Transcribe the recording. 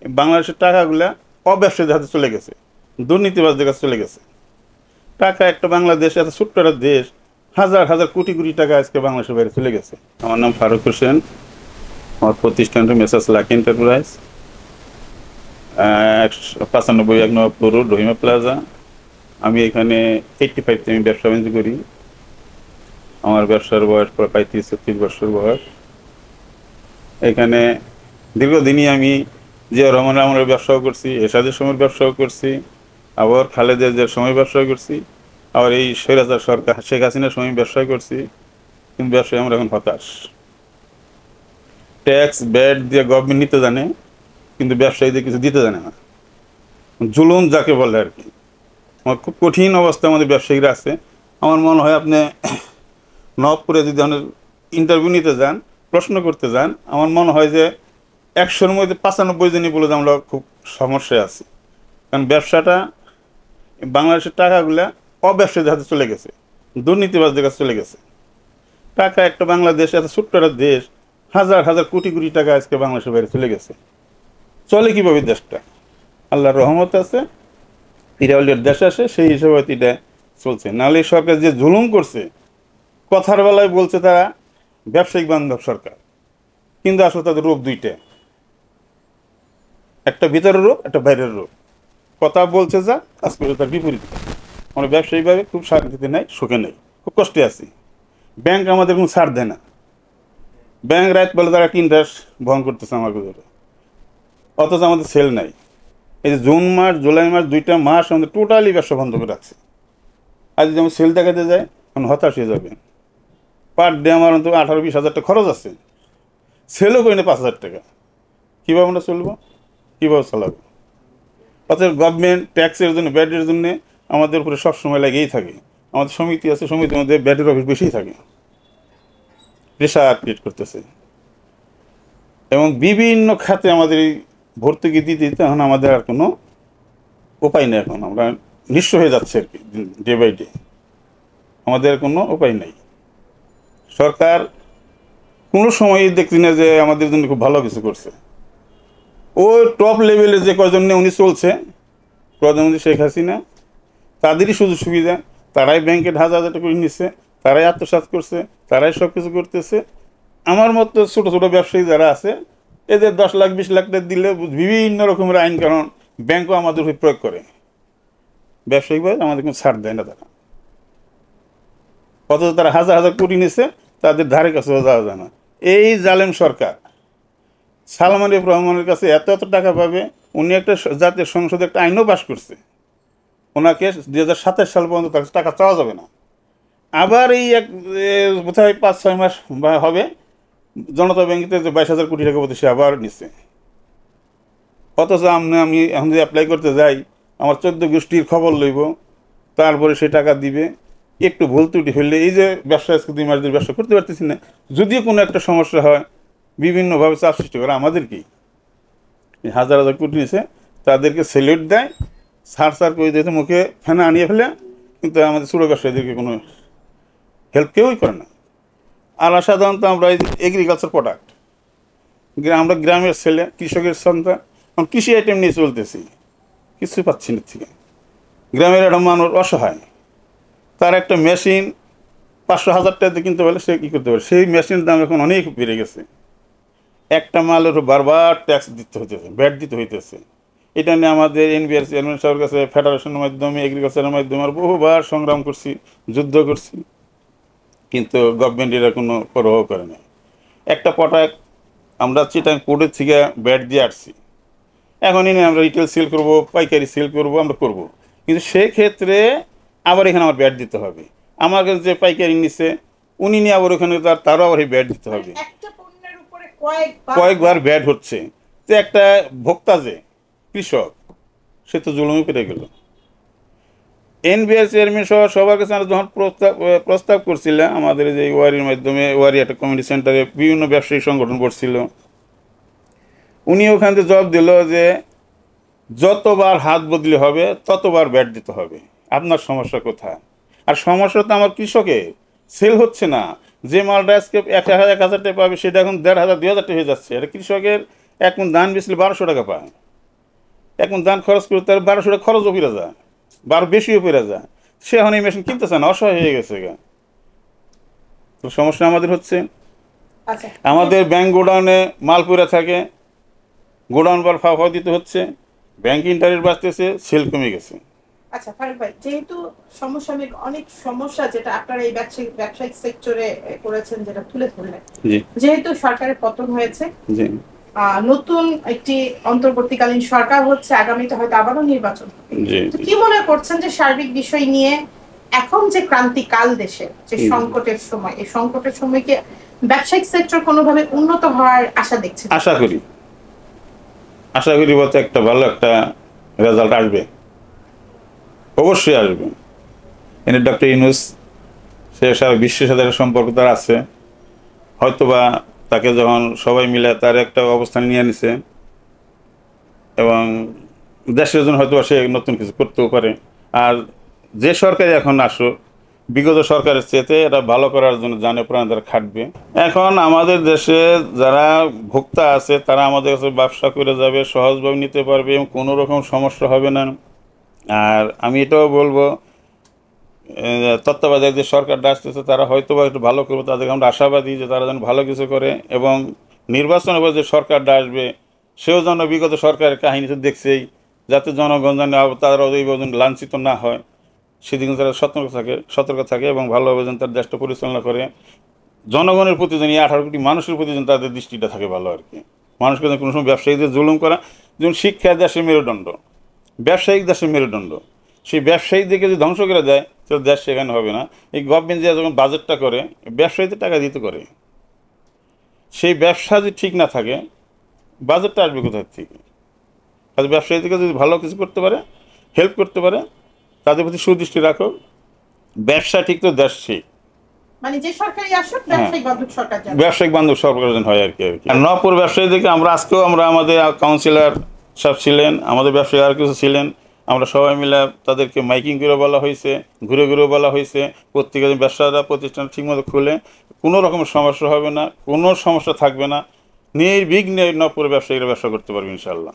বাংলাদেশের টাকাগুলা অব্যবসায়ীদের হাতে চলে গেছে, দুর্নীতিবাজদের কাছে চলে গেছে। টাকা একটা বাংলাদেশ, এত ছোট্ট একটা দেশ, হাজার হাজার কোটি কোটি টাকা আজকে বাংলাদেশের বাইরে চলে গেছে। আমার নাম ফারুক হোসেন, আমার প্রতিষ্ঠানটা Messrs lucky enterprise, 95 Nawabpur road, Rahima plaza. আমি এখানে 85 আমি ব্যবসা বাণিজ্য করি। আমার ব্যবসার বয়স প্রায় 30-36 বছর বয়স। এখানে দীর্ঘদিনই আমি জিয়া রহমান আমলের ব্যবসাও করছি, এরশাদের সময়ের ব্যবসাও করছি, আবার খালেদা জিয়ার সময় ব্যবসা করছি, আবার এই স্বৈরাচার সরকার শেখ হাসিনার সময় ব্যবসা করছি। কিন্তু ব্যবসায় আমরা এখন হতাশ। ট্যাক্স ব্যাট দিয়ে গভর্নমেন্ট নিতে জানে, কিন্তু ব্যবসায়ীদের কিছু দিতে জানে না। জুলুম যাকে বলে আর কি। আমার খুব কঠিন অবস্থা আমাদের ব্যবসায়ীরা আছে। আমার মনে হয় আপনি নবপুরে যদি ধরনের ইন্টারভিউ নিতে যান, প্রশ্ন করতে যান, আমার মনে হয় যে 100-র মধ্যে 95 জনই বলে যে আমরা খুব সমস্যায় আছি। কারণ ব্যবসাটা, বাংলাদেশের টাকাগুলা অব্যবসায়ীদের হাতে চলে গেছে, দুর্নীতিবাজদের কাছে চলে গেছে। টাকা একটা বাংলাদেশ, এত ছোট্ট একটা দেশ, হাজার হাজার কোটি কোটি টাকা আজকে বাংলাদেশের বাইরে চলে গেছে। চলে কীভাবে দেশটা? আল্লাহর রহমত আছে, ইরাউলিয়ার দেশ আসে, সেই হিসাবে হয়তো এটা চলছে। নাহলে সরকার যে জুলুম করছে, কথার বেলায় বলছে তারা ব্যবসায়িক বান্ধব সরকার, কিন্তু আসলে তাদের রূপ দুইটা, একটা ভিতরের রূপ, একটা বাইরের রূপ। কথা বলছে যা, কাজ করে তার বিপরীত। আমরা ব্যবসায়িকভাবে খুব শান্তিতে নেই, সুখে নেই, খুব কষ্টে আছি। ব্যাংক আমাদের কোনো ছাড় দেয় না। ব্যাংক রাত বলে তারা একটা ইন্টারেস্ট বহন করতেছে আমার ভিতরে, অথচ আমাদের সেল নাই। এই যে জুন মাস, জুলাই মাস, 2টা মাস আমাদের টোটালি ব্যবসা বন্ধ করে রাখছে। আজ যদি আমি সেল দেখাতে যাই, এখন হতাশ হয়ে যাবে। পার ডে আমার অন্তত 18-20 হাজার টাকা খরচ আছে, সেলও করি না 5,000 টাকা। কীভাবে আমরা চলবো, কীভাবে চালাবো? অতএব গভর্নমেন্ট ট্যাক্সের জন্য, ব্যাটের জন্য আমাদের উপরে সবসময় লাগেই থাকে। আমাদের সমিতি আছে, সমিতির মধ্যে ব্যাটের অফিস বেশিই থাকে, প্রেশার ক্রিয়েট করতেছে। এবং বিভিন্ন খাতে আমাদের এই ভর্তুকি দিতে দিতে এখন আমাদের আর কোনো উপায় নেই। এখন আমরা নিঃস্ব হয়ে যাচ্ছে আর কি, ডে বাই ডে। আমাদের কোনো উপায় নেই। সরকার কোনো সময়ই দেখছি না যে আমাদের জন্য খুব ভালো কিছু করছে। ওই টপ লেভেলে যে কজন নিয়ে উনি চলছে, প্রধানমন্ত্রী শেখ হাসিনা, তাদেরই সুযোগ সুবিধা, তারাই ব্যাংকে হাজার হাজার টাকা করে নিচ্ছে, তারাই আত্মসাৎ করছে, তারাই সব কিছু করতেছে। আমার মতো ছোটো ছোটো ব্যবসায়ী যারা আছে, এদের 10 লাখ 20 লাখ টাকা দিলে বিভিন্ন রকমের আইন কারণ ব্যাংকও আমাদের উপর প্রয়োগ করে। ব্যবসায়িকভাবে আমাদের কোনো ছাড় দেয় না তারা, অথচ তারা হাজার হাজার কোটি নিচ্ছে, তাদের ধারে কাছেও যাওয়া যায় না। এই জালেম সরকার সালমান এফ রহমানের কাছে এত এত টাকা পাবে। উনি একটা জাতীয় সংসদে একটা আইনও পাশ করছে, ওনাকে 2027 সাল পর্যন্ত তার টাকা চাওয়া যাবে না। আবার এই বোধহয় 5-6 মাস হবে, জনতা ব্যাংকে যে 22,000 কোটি টাকা প্রতি সে আবার নিচ্ছে। অথচ আমি এখন যদি অ্যাপ্লাই করতে যাই, আমার 14 গোষ্ঠীর খবর লইব, তারপরে সে টাকা দিবে। একটু ভুল ত্রুটি হইলে, এই যে ব্যবসা আজকে 2 মাস ধরে ব্যবসা করতে পারতেছি না, যদিও কোনো একটা সমস্যা হয়, বিভিন্নভাবে চাপ সৃষ্টি করে আমাদেরকেই। হাজার হাজার কোটি নিছে, তাদেরকে সেলিউট দেয়, সার করে দিতে মুখে ফেনা আনিয়ে ফেলে, কিন্তু আমাদের ছোটো ব্যবসায়ীদেরকে কোনো হেল্প কেউই করে না। আর সাধারণত আমরা এই এগ্রিকালচার প্রোডাক্ট, আমরা গ্রামের ছেলে, কৃষকের সন্তান, কৃষি আইটেম নিয়ে চলতেছি, কিছুই পাচ্ছি না থেকে। গ্রামের একটা মানুষ অসহায়, তার একটা মেশিন 500-1000 টাকাতে কিনতে পারলে সে কী করতে পারে? সেই মেশিনের দাম এখন অনেক বেড়ে গেছে। একটা মালের বারবার ট্যাক্স দিতে হইতেছে, ব্যাট দিতে হইতেছে। এটা নিয়ে আমাদের এনবিআর চেয়ারম্যান সাহেবের কাছে, ফেডারেশনের মাধ্যমে, এগ্রিকালচারের মাধ্যমে আর বহুবার সংগ্রাম করছি, যুদ্ধ করছি, কিন্তু গভর্নমেন্ট এরা কোনো পরোয়া করে না। একটা প্রোডাক্ট আমরা চিটাং পোর্টের থেকে ব্যাট দিয়ে আসছি, এখন এনে আমরা রিটেল সেল করব, পাইকারি সেল করব, আমরা করব, কিন্তু সেক্ষেত্রে আবার এখানে আমার ব্যাট দিতে হবে। আমার কাছে যে পাইকারি নিচ্ছে, উনি নিয়ে আবার ওখানে তারও আবার এই ব্যাট দিতে হবে। কয়েকবার ব্যাট হচ্ছে, তো একটা ভোক্তা যে কৃষক, সে তো জুলুমে পেরে গেল। এনবিআর চেয়ারম্যান সহ সবার কাছে আমরা যখন প্রস্তাব করছিলাম, আমাদের যে ওয়ারির মাধ্যমে, ওয়ারি একটা কমিউনিটি সেন্টারে বিভিন্ন ব্যবসায়ী সংগঠন করছিল, উনি ওখান থেকে জবাব দিল যে যতবার হাত বদলি হবে ততবার ব্যাট দিতে হবে, আপনার সমস্যা কোথায়? আর সমস্যা তো আমার কৃষকের, সেল হচ্ছে না। যে মালটা আজকে 1,000 টাকা পাবে, সেটা এখন 1,500-2,000 টাকা হয়ে যাচ্ছে। এটা কৃষকের এক মণ ধান বেচলে 1,200 টাকা পায়, এখন ধান খরচ করে তার 1200 টাকা খরচও ফিরে যায়, 12 বেশিও ফিরে যায়, সে এখন এই মেশিন কিনতে চায় না, অসহায় হয়ে গেছে গা। তো সমস্যা আমাদের হচ্ছে আচ্ছা আমাদের ব্যাংক গোডাউনে মাল পড়ে থাকে, গোডাউন বার ফাওয়া দিতে হচ্ছে, ব্যাংক ইন্টারেস্ট বাড়তেছে, সেল কমে গেছে। আচ্ছা ফারুক ভাই, যেহেতু সমসাময়িক অনেক সমস্যা যেটা আপনারা এই ব্যবসায়িক সেক্টরে করেছেন, যেটা তুলে ধরলেন, জি যেহেতু সরকারের পতন হয়েছে, জি নতুন একটি অন্তর্বর্তীকালীন সরকার হচ্ছে, আগামীতে হয়তো আবারও নির্বাচন হবে। জি তো কি মনে করছেন যে সার্বিক বিষয় নিয়ে এখন যে ক্রান্তিকাল দেশে, যে সংকটের সময়, এই সংকটের সময় কি ব্যবসায়িক সেক্টর কোনোভাবে উন্নত হওয়ার আশা দেখছেন? আশা করি বলতে একটা ভালো একটা রেজাল্ট আসবে, অবশ্যই আসবে। এনে ডক্টর ইউনূস, সে সারা বিশ্বের সাথে একটা সম্পর্ক তার আছে, হয়তোবা তাকে যখন সবাই মিলে তার একটা অবস্থান নিয়ে নিছে, এবং দেশের জন্য হয়তো সে নতুন কিছু করতেও পারে। আর যে সরকারি এখন আসুক, বিগত সরকারের চেয়েতে এটা ভালো করার জন্য জানে প্রাণ তারা খাটবে। এখন আমাদের দেশে যারা ভোক্তা আছে তারা আমাদের কাছে ব্যবসা করে যাবে, সহজভাবে নিতে পারবে এবং কোনো রকম সমস্যা হবে না। আর আমি এটাও বলবো, তত্ত্বাবধায়ক যে সরকারটা আসতেছে তারা হয়তো বা একটু ভালো করবে, তাদেরকে আমরা আশাবাদী যে তারা যেন ভালো কিছু করে, এবং নির্বাচনের পর যে সরকারটা আসবে সেও যেন বিগত সরকারের কাহিনী তো দেখছেই, যাতে জনগণ যেন তারা ওইভাবে লাঞ্ছিত না হয়, সেদিকে তারা সতর্ক থাকে এবং ভালোভাবে যেন তার দেশটা পরিচালনা করে। জনগণের প্রতি যেন 18 কোটি মানুষের প্রতি যেন তাদের দৃষ্টিটা থাকে ভালো আর কি। মানুষকে যেন কোনো সময় ব্যবসায়ীদের জুলুম করা, যেমন শিক্ষা দেশের মেরুদণ্ড, ব্যবসায়িক দেশের মেরুদণ্ড, সেই ব্যবসায়ীদেরকে যদি ধ্বংস করে দেয় তাহলে দেশ সেখানে হবে না। এই গভর্নমেন্ট যে যখন বাজেটটা করে ব্যবসায়ীদের টাকা দিতে করে, সেই ব্যবসা যদি ঠিক না থাকে বাজেটটা আসবে কোথার থেকে? কাজে ব্যবসায়ীদেরকে যদি ভালো কিছু করতে পারে, হেল্প করতে পারে, তাদের প্রতি সুদৃষ্টি রাখো, ব্যবসা ঠিক তো দেশ ঠিক। মানে যে সরকারই আসুক ব্যবসায়িক বান্ধব সরকার যেন, ব্যবসায়িক বান্ধব সরকার যেন হয় আর কি। আর নপুর ব্যবসায়ীদেরকে আজকেও আমরা আমাদের কাউন্সিলর সব ছিলেন, আমাদের ব্যবসায়ী আর কিছু ছিলেন, আমরা সবাই মিলে তাদেরকে মাইকিং করে বলা হয়েছে, ঘুরে ঘুরে বলা হয়েছে, প্রত্যেকের ব্যবসাটা প্রতিষ্ঠান ঠিকমতো খুলে কোনো রকমের সমস্যা হবে না, কোনো সমস্যা থাকবে না, নির্বিঘ্নে নপুর ব্যবসায়ীরা ব্যবসা করতে পারবে ইনশাল্লাহ।